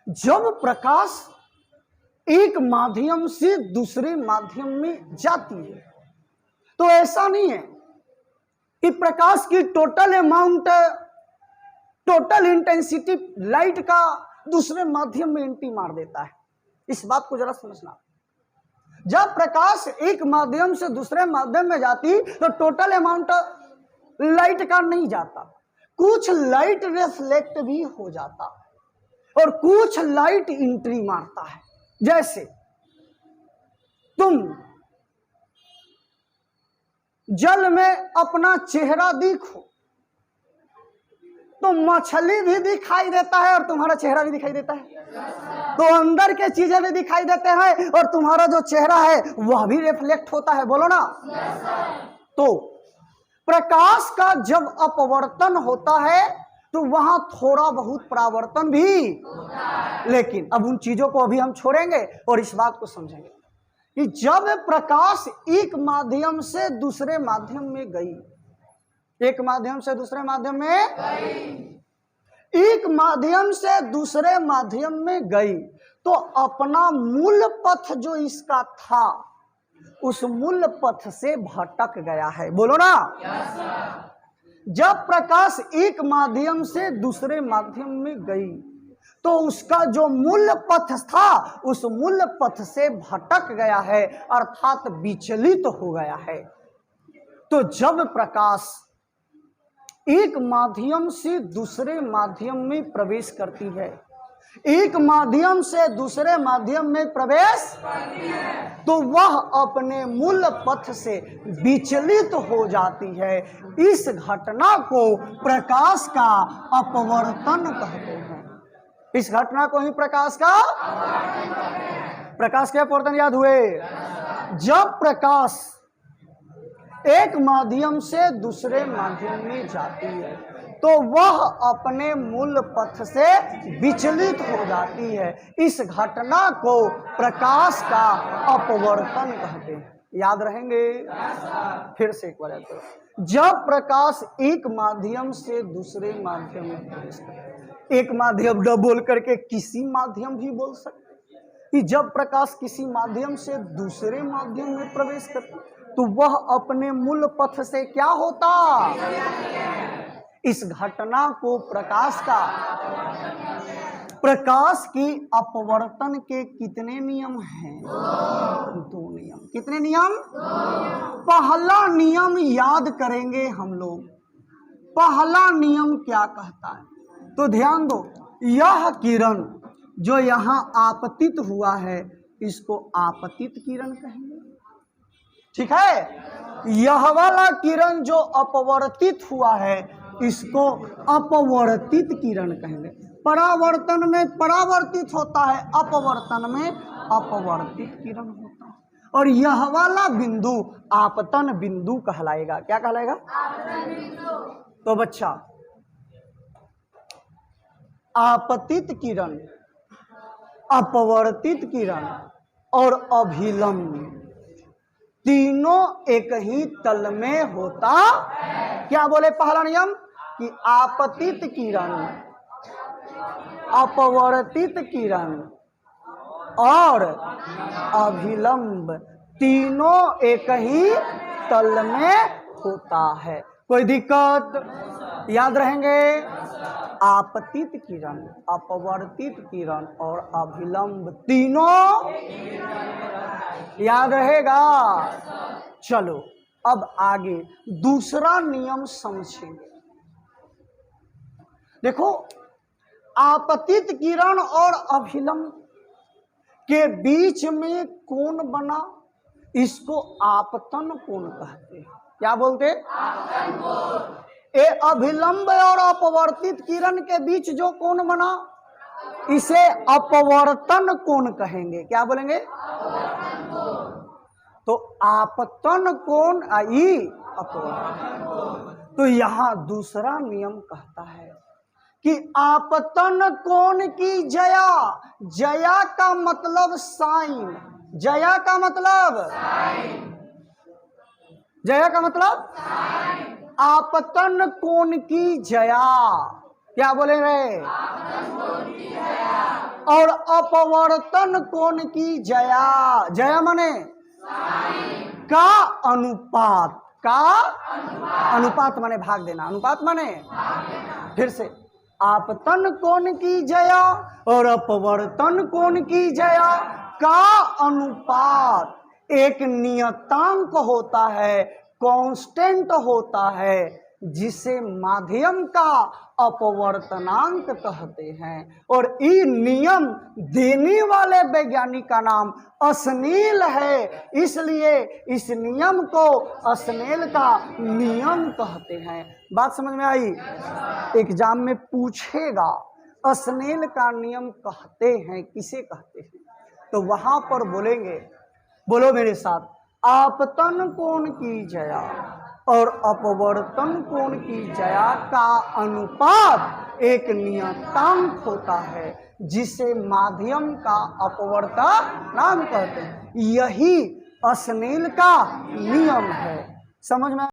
जब प्रकाश एक माध्यम से दूसरे माध्यम में जाती है तो ऐसा नहीं है कि प्रकाश की total amount, total intensity light का दूसरे माध्यम में एंट्री मार देता है। इस बात को जरा समझना। जब प्रकाश एक माध्यम से दूसरे माध्यम में जाती तो टोटल अमाउंट लाइट का नहीं जाता, कुछ लाइट रिफ्लेक्ट भी हो जाता और कुछ लाइट एंट्री मारता है। जैसे तुम जल में अपना चेहरा देखो तो मछली भी दिखाई देता है और तुम्हारा चेहरा भी दिखाई देता है। तो अंदर के चीजें भी दिखाई देते हैं और तुम्हारा जो चेहरा है वह भी रिफ्लेक्ट होता है। बोलो ना। तो प्रकाश का जब अपवर्तन होता है तो वहां थोड़ा बहुत परावर्तन भी होता है। लेकिन अब उन चीजों को अभी हम छोड़ेंगे और इस बात को समझेंगे कि जब प्रकाश एक माध्यम से दूसरे माध्यम में गई, एक माध्यम से दूसरे माध्यम में गई, एक माध्यम से दूसरे माध्यम में गई तो अपना मूल पथ जो इसका था उस मूल पथ से भटक गया है। बोलो ना। जब प्रकाश एक माध्यम से दूसरे माध्यम में गई तो उसका जो मूल पथ था उस मूल पथ से भटक गया है, अर्थात विचलित हो गया है। तो जब प्रकाश एक माध्यम से दूसरे माध्यम में प्रवेश करती है, एक माध्यम से दूसरे माध्यम में प्रवेश करती है, तो वह अपने मूल पथ से विचलित हो जाती है। इस घटना को प्रकाश का अपवर्तन कहते हैं। इस घटना को ही प्रकाश का अपवर्तन याद हुए। जब प्रकाश एक माध्यम से दूसरे माध्यम में जाती है तो वह अपने मूल पथ से विचलित हो जाती है। इस घटना को प्रकाश का अपवर्तन कहते हैं। याद रहेंगे। फिर से एक बार याद करो। जब प्रकाश एक माध्यम से दूसरे माध्यम में प्रवेश करता है, एक माध्यम न बोल करके किसी माध्यम भी बोल सकते कि जब प्रकाश किसी माध्यम से दूसरे माध्यम में प्रवेश करता तो वह अपने मूल पथ से क्या होता। इस घटना को प्रकाश की अपवर्तन के कितने नियम हैं? दो नियम। कितने नियम? पहला नियम याद करेंगे हम लोग। पहला नियम क्या कहता है तो ध्यान दो। यह किरण जो यहाँ आपतित हुआ है इसको आपतित किरण कहेंगे। ठीक है। यह वाला किरण जो अपवर्तित हुआ है इसको अपवर्तित किरण कहेंगे। परावर्तन में परावर्तित होता है, अपवर्तन में अपवर्तित किरण होता है। और यह वाला बिंदु आपतन बिंदु कहलाएगा। क्या कहलाएगा? आपतन बिंदु। तो बच्चा आपतित किरण, अपवर्तित किरण और अभिलंब तीनों एक ही तल में होता है। क्या बोले? पहला नियम कि आपतित किरण, अपवर्तित किरण और अभिलंब तीनों एक ही तल में होता है। कोई दिक्कत? याद रहेंगे। आपतित किरण, अपवर्तित किरण और अभिलंब तीनों याद रहेगा। चलो अब आगे दूसरा नियम समझेंगे। देखो, आपतित किरण और अभिलंब के बीच में कोण बना, इसको आपतन कोण कहते हैं। क्या बोलते? आपतन कोण। ए अभिलंब और अपवर्तित किरण के बीच जो कोण बना इसे अपवर्तन कोण कहेंगे। क्या बोलेंगे? अपवर्तन कोण। तो आपतन कोण आई अपवर्तन कोण। तो यहां दूसरा नियम कहता है कि आपतन कोण की जया, जया का मतलब साइन, जया का मतलब साइन, जया का मतलब साइन। आपतन कोण की जया। क्या बोले रे? आपतन कोण की जया और अपवर्तन कोण की जया, जया माने का अनुपात, का अनुपात माने भाग देना, अनुपात माने फिर से आपतन कोण की जया और अपवर्तन कोण की जया का अनुपात एक नियतांक होता है, कांस्टेंट होता है, जिसे माध्यम का अपवर्तनांक कहते हैं। और ये नियम देने वाले वैज्ञानिक का नाम स्नेल है, इसलिए इस नियम को स्नेल का नियम कहते हैं। बात समझ में आई? एग्जाम में पूछेगा स्नेल का नियम कहते हैं किसे कहते हैं, तो वहां पर बोलेंगे, बोलो मेरे साथ, आपतन कोण की जया और अपवर्तन कोण की जया का अनुपात एक नियतांक होता है, जिसे माध्यम का अपवर्तनांक कहते हैं। यही स्नेल का नियम है। समझ में